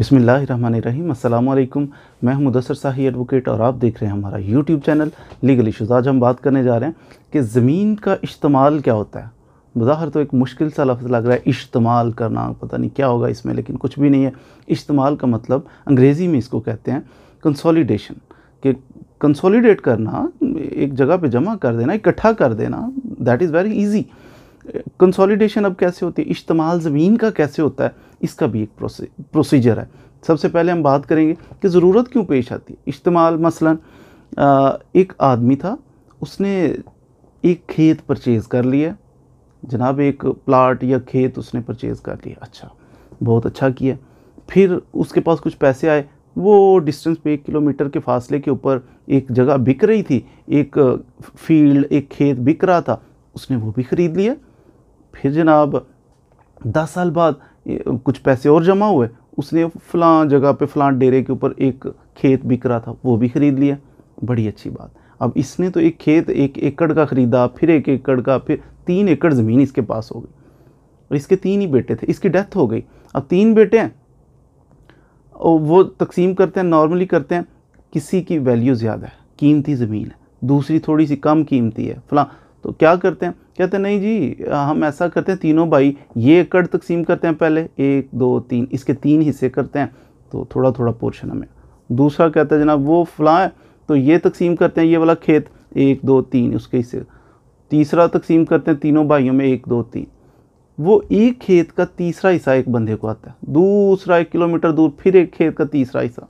बिस्मिल्लाहिर्रहमानिर्रहीम। अस्सलाम वालेकुम। मैं हूं मुदस्सर शाही एडवोकेट और आप देख रहे हैं हमारा यूट्यूब चैनल लीगल इश्यूज़। आज हम बात करने जा रहे हैं कि ज़मीन का इस्तेमाल क्या होता है। बज़ाहिर तो एक मुश्किल सा लफ्ज़ लग रहा है इस्तेमाल करना, पता नहीं क्या होगा इसमें, लेकिन कुछ भी नहीं है। इस्तेमाल का मतलब अंग्रेज़ी में इसको कहते हैं कंसोलिडेशन, कि कंसोलिडेट करना, एक जगह पे जमा कर देना, इकट्ठा कर देना, that is very easy. Consolidation अब कैसे होती है, इस्तेमाल ज़मीन का कैसे होता है, इसका भी एक प्रोसीजर है। सबसे पहले हम बात करेंगे कि ज़रूरत क्यों पेश आती है। इस्तेमाल मसलन एक आदमी था, उसने एक खेत परचेज़ कर लिया जनाब, एक प्लाट या खेत उसने परचेज़ कर लिया। अच्छा, बहुत अच्छा किया। फिर उसके पास कुछ पैसे आए, वो डिस्टेंस पे 1 किलोमीटर के फासले के ऊपर एक जगह बिक रही थी, एक फील्ड, एक खेत बिक रहा था, उसने वो भी ख़रीद लिया। फिर जनाब 10 साल बाद कुछ पैसे और जमा हुए, उसने फ़लाँ जगह पे फ़लाँ डेरे के ऊपर एक खेत बिक रहा था, वो भी ख़रीद लिया। बड़ी अच्छी बात। अब इसने तो एक खेत 1 एकड़ का ख़रीदा, फिर 1 एकड़ का, फिर 3 एकड़ ज़मीन इसके पास हो गई। और इसके 3 ही बेटे थे, इसकी डेथ हो गई। अब 3 बेटे हैं और वो तकसीम करते हैं, नॉर्मली करते हैं, किसी की वैल्यू ज़्यादा है, कीमती ज़मीन है, दूसरी थोड़ी सी कम कीमती है फ़लाँ, तो क्या करते हैं, कहते हैं नहीं जी हम ऐसा करते हैं, तीनों भाई ये एकड़ तकसीम करते हैं, पहले 1 2 3, इसके 3 हिस्से करते हैं, तो थोड़ा थोड़ा पोर्शन हमें। दूसरा कहता है जनाब वो फ़लाँ है, तो ये तकसीम करते हैं, ये वाला खेत 1 2 3 उसके हिस्से। तीसरा तकसीम करते हैं तीनों भाइयों में 1 2 3। वो एक खेत का तीसरा हिस्सा एक बंदे को आता है, दूसरा 1 किलोमीटर दूर फिर एक खेत का तीसरा हिस्सा।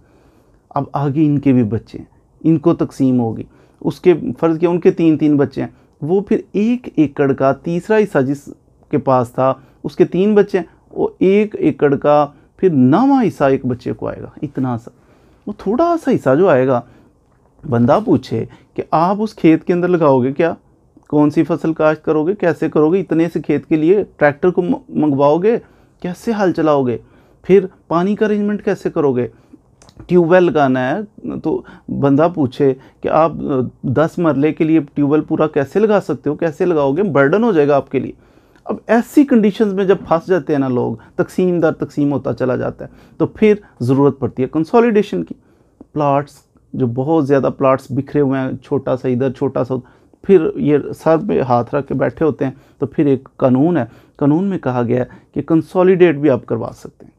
अब आगे इनके भी बच्चे हैं, इनको तकसीम होगी, उसके फ़र्ज़ किया उनके 3 बच्चे हैं, वो फिर 1 एकड़ का तीसरा हिस्सा जिसके पास था, उसके 3 बच्चे हैं, वो 1 एकड़ का फिर 9वां हिस्सा एक बच्चे को आएगा। इतना सा, वो थोड़ा सा हिस्सा जो आएगा, बंदा पूछे कि आप उस खेत के अंदर लगाओगे क्या, कौन सी फसल काश्त करोगे, कैसे करोगे, इतने से खेत के लिए ट्रैक्टर को मंगवाओगे, कैसे हल चलाओगे, फिर पानी का अरेंजमेंट कैसे करोगे, ट्यूबवेल लगाना है, तो बंदा पूछे कि आप 10 मरले के लिए ट्यूबवेल पूरा कैसे लगा सकते हो, कैसे लगाओगे, बर्डन हो जाएगा आपके लिए। अब ऐसी कंडीशंस में जब फंस जाते हैं ना लोग, तकसीम दर तकसीम होता चला जाता है, तो फिर ज़रूरत पड़ती है कंसोलिडेशन की। प्लाट्स जो बहुत ज़्यादा प्लाट्स बिखरे हुए हैं, छोटा सा इधर छोटा सा, फिर ये सर पे हाथ रख के बैठे होते हैं, तो फिर एक कानून है, कानून में कहा गया है कि कंसोलिडेट भी आप करवा सकते हैं।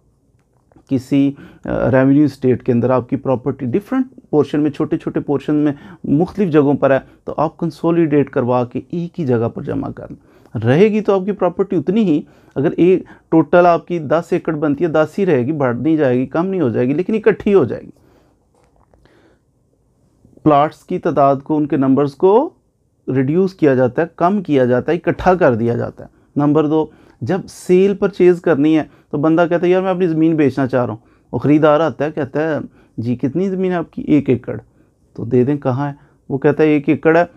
किसी रेवेन्यू स्टेट के अंदर आपकी प्रॉपर्टी डिफरेंट पोर्शन में, छोटे छोटे पोर्शन में मुख्तलिफ जगहों पर है, तो आप कंसोलिडेट करवा के एक ही जगह पर जमा कर रहेगी, तो आपकी प्रॉपर्टी उतनी ही, अगर एक टोटल आपकी 10 एकड़ बनती है, 10 ही रहेगी, बढ़ नहीं जाएगी, कम नहीं हो जाएगी, लेकिन इकट्ठी हो जाएगी। प्लाट्स की तादाद को, उनके नंबर्स को रिड्यूस किया जाता है, कम किया जाता है, इकट्ठा कर दिया जाता है। नंबर 2, जब सेल परचेज़ करनी है, तो बंदा कहता है यार मैं अपनी ज़मीन बेचना चाह रहा हूँ, वो ख़रीदार आता है, कहता है जी कितनी ज़मीन है आपकी, 1 एकड़, तो दे दें, कहाँ है, वो कहता है 1 एकड़ है,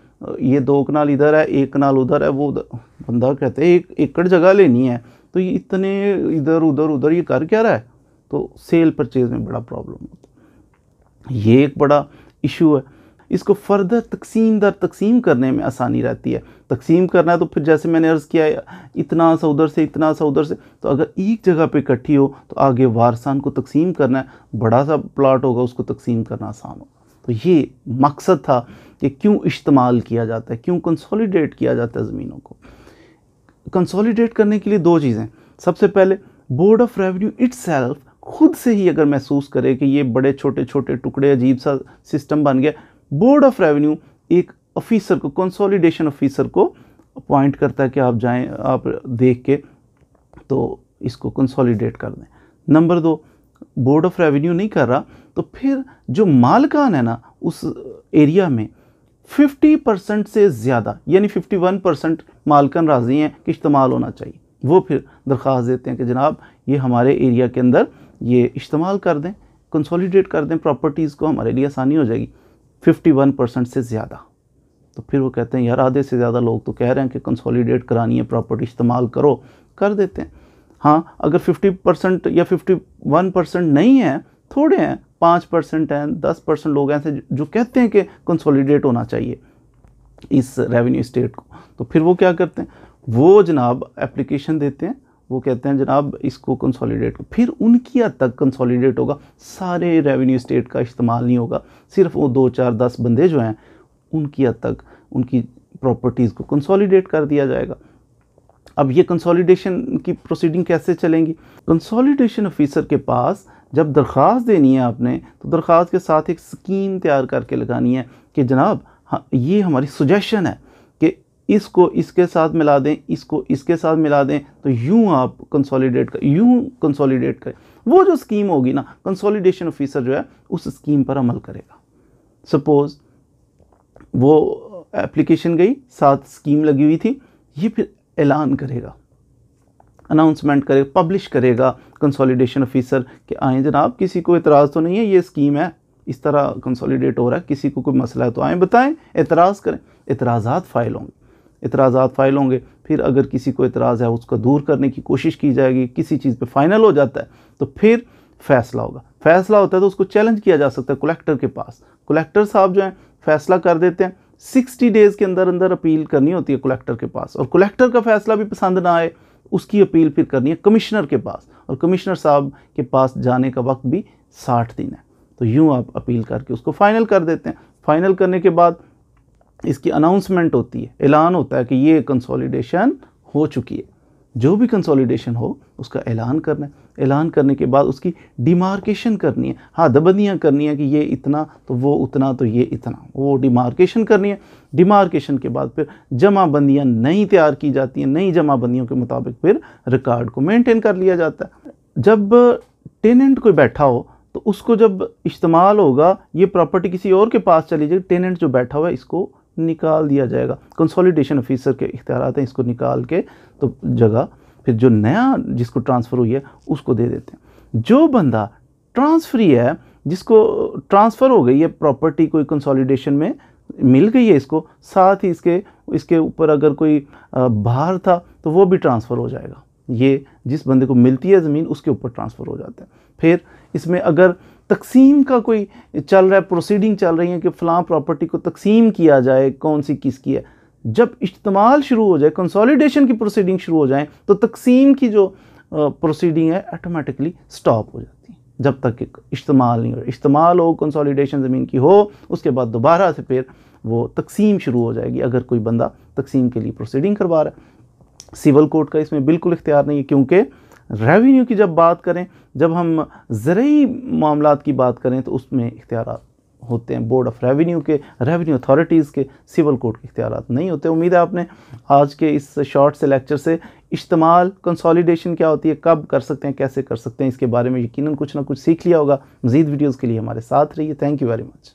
ये 2 कनाल इधर है, 1 कनाल उधर है, वो बंदा कहता है 1 एकड़ जगह लेनी है, तो ये इतने इधर उधर उधर ये कर क्या रहा है, तो सेल परचेज़ में बड़ा प्रॉब्लम होता है। ये एक बड़ा इशू है। इसको फर्दर तकसीम दर तकसीम करने में आसानी रहती है। तकसीम करना है तो फिर जैसे मैंने अर्ज़ किया, इतना सा उधर से, इतना सा उधर से, तो अगर एक जगह पे इकट्ठी हो तो आगे वारसान को तकसीम करना है, बड़ा सा प्लाट होगा उसको तकसीम करना आसान हो। तो ये मकसद था कि क्यों इस्तेमाल किया जाता है, क्यों कंसोलिडेट किया जाता है ज़मीनों को। कंसोलिडेट करने के लिए 2 चीज़ें। सबसे पहले, बोर्ड ऑफ रेवेन्यू इटसेल्फ खुद से ही अगर महसूस करे कि ये बड़े छोटे छोटे टुकड़े, अजीब सा सिस्टम बन गया, बोर्ड ऑफ रेवेन्यू एक ऑफिसर को, कंसोलिडेशन ऑफिसर को अपॉइंट करता है कि आप जाएं, आप देख के तो इसको कंसोलिडेट कर दें। नंबर 2, बोर्ड ऑफ रेवेन्यू नहीं कर रहा, तो फिर जो मालकान है ना उस एरिया में, 50% से ज़्यादा, यानी 51% मालकान राज़ी हैं कि इस्तेमाल होना चाहिए, वो फिर दरख्वास्त देते हैं कि जनाब ये हमारे एरिया के अंदर ये इस्तेमाल कर दें, कंसोलिडेट कर दें प्रॉपर्टीज़ को, हमारे लिए आसानी हो जाएगी। 51% से ज़्यादा, तो फिर वो कहते हैं यार आधे से ज़्यादा लोग तो कह रहे हैं कि कंसोलिडेट करानी है, प्रॉपर्टी इस्तेमाल करो, कर देते हैं। हाँ, अगर 50% या 51% नहीं है, थोड़े हैं, 5% हैं, 10% लोग ऐसे जो कहते हैं कि कंसोलिडेट होना चाहिए इस रेवेन्यू स्टेट को, तो फिर वो क्या करते हैं, वो जनाब एप्लीकेशन देते हैं वो कहते हैं जनाब इसको कंसोलिडेट, फिर उनकी हद तक कंसोलिडेट होगा, सारे रेवेन्यू स्टेट का इस्तेमाल नहीं होगा, सिर्फ वो 2 4 10 बंदे जो हैं उनकी हद तक उनकी प्रॉपर्टीज़ को कंसोलिडेट कर दिया जाएगा। अब ये कंसोलिडेशन की प्रोसीडिंग कैसे चलेंगी? कंसोलिडेशन ऑफिसर के पास जब दरख्वास्त देनी है आपने, तो दरख्वास्त के साथ एक स्कीम तैयार करके लगानी है कि जनाब हाँ ये हमारी सुजेशन है कि इसको इसके साथ मिला दें, इसको इसके साथ मिला दें, तो यूँ आप कंसोलिडेट करें। वो जो स्कीम होगी ना, कंसोलिडेशन ऑफिसर जो है उस स्कीम पर अमल करेगा। सपोज़ वो एप्लीकेशन गई, साथ स्कीम लगी हुई थी, ये फिर ऐलान करेगा, अनाउंसमेंट करेगा, पब्लिश करेगा कंसोलिडेशन ऑफिसर कि आएँ जनाब, किसी को एतराज़ तो नहीं है, ये स्कीम है, इस तरह कंसोलिडेट हो रहा है, किसी को कोई मसला है तो आएँ बताएं, एतराज़ करें। एतराज़ात फ़ाइल होंगे, फिर अगर किसी को एतराज़ है उसको दूर करने की कोशिश की जाएगी। किसी चीज़ पे फाइनल हो जाता है तो फिर फ़ैसला होगा। फ़ैसला होता है तो उसको चैलेंज किया जा सकता है कलेक्टर के पास। कलेक्टर साहब जो हैं फ़ैसला कर देते हैं, 60 डेज़ के अंदर अंदर अपील करनी होती है कलेक्टर के पास, और कलेक्टर का फ़ैसला भी पसंद ना आए, उसकी अपील फिर करनी है कमिश्नर के पास, और कमिश्नर साहब के पास जाने का वक्त भी 60 दिन है। तो यूँ आप अपील करके उसको फ़ाइनल कर देते हैं। फ़ाइनल करने के बाद इसकी अनाउंसमेंट होती है, ऐलान होता है कि ये कंसोलिडेशन हो चुकी है। जो भी कंसोलिडेशन हो उसका ऐलान करना है। ऐलान करने के बाद उसकी डिमार्केशन करनी है, हदबंदियाँ करनी है कि ये इतना तो वो उतना तो ये इतना, वो डिमार्केशन करनी है। डिमार्केशन के बाद फिर जमाबंदियाँ नई तैयार की जाती हैं, नई जमाबंदियों के मुताबिक फिर रिकॉर्ड को मेंटेन कर लिया जाता है। जब टेनेंट कोई बैठा हो तो उसको जब इस्तेमाल होगा, ये प्रॉपर्टी किसी और के पास चली जाएगी, टेनेंट जो बैठा हुआ है इसको निकाल दिया जाएगा। कंसोलिडेशन ऑफिसर के इख्तियारात हैं, इसको निकाल के तो जगह फिर जो नया जिसको ट्रांसफ़र हुई है उसको दे देते हैं। जो बंदा ट्रांसफरी है, जिसको ट्रांसफ़र हो गई है प्रॉपर्टी, कोई कंसोलिडेशन में मिल गई है इसको, साथ ही इसके ऊपर अगर कोई भार था तो वो भी ट्रांसफ़र हो जाएगा। ये जिस बंदे को मिलती है ज़मीन उसके ऊपर ट्रांसफ़र हो जाता है। फिर इसमें अगर तकसीम का कोई चल रहा है, प्रोसीडिंग चल रही है कि फ़लाँ प्रॉपर्टी को तकसीम किया जाए, कौन सी किसकी है, जब इस्तेमाल शुरू हो जाए, कंसोलिडेशन की प्रोसीडिंग शुरू हो जाए, तो तकसीम की जो प्रोसीडिंग है ऑटोमेटिकली स्टॉप हो जाती है जब तक कि इस्तेमाल नहीं हो। इस्तेमाल हो, कंसोलिडेशन ज़मीन की हो, उसके बाद दोबारा से फिर वो तकसीम शुरू हो जाएगी अगर कोई बंदा तकसीम के लिए प्रोसीडिंग करवा रहा है। सिविल कोर्ट का इसमें बिल्कुल इख्तियार नहीं है, क्योंकि रेवेन्यू की जब बात करें, जब हम ज़रूरी मामलात की बात करें तो उसमें इख्तियार होते हैं बोर्ड ऑफ रेवेन्यू के, रेवेन्यू अथॉरिटीज़ के, सिविल कोर्ट के इख्तियार नहीं होते। उम्मीद है आपने आज के इस शॉर्ट से लेक्चर से इस्तेमाल, कंसोलिडेशन क्या होती है, कब कर सकते हैं, कैसे कर सकते हैं, इसके बारे में यकीनन कुछ ना कुछ सीख लिया होगा। मज़ीद वीडियोज़ के लिए हमारे साथ रहिए। Thank you very much.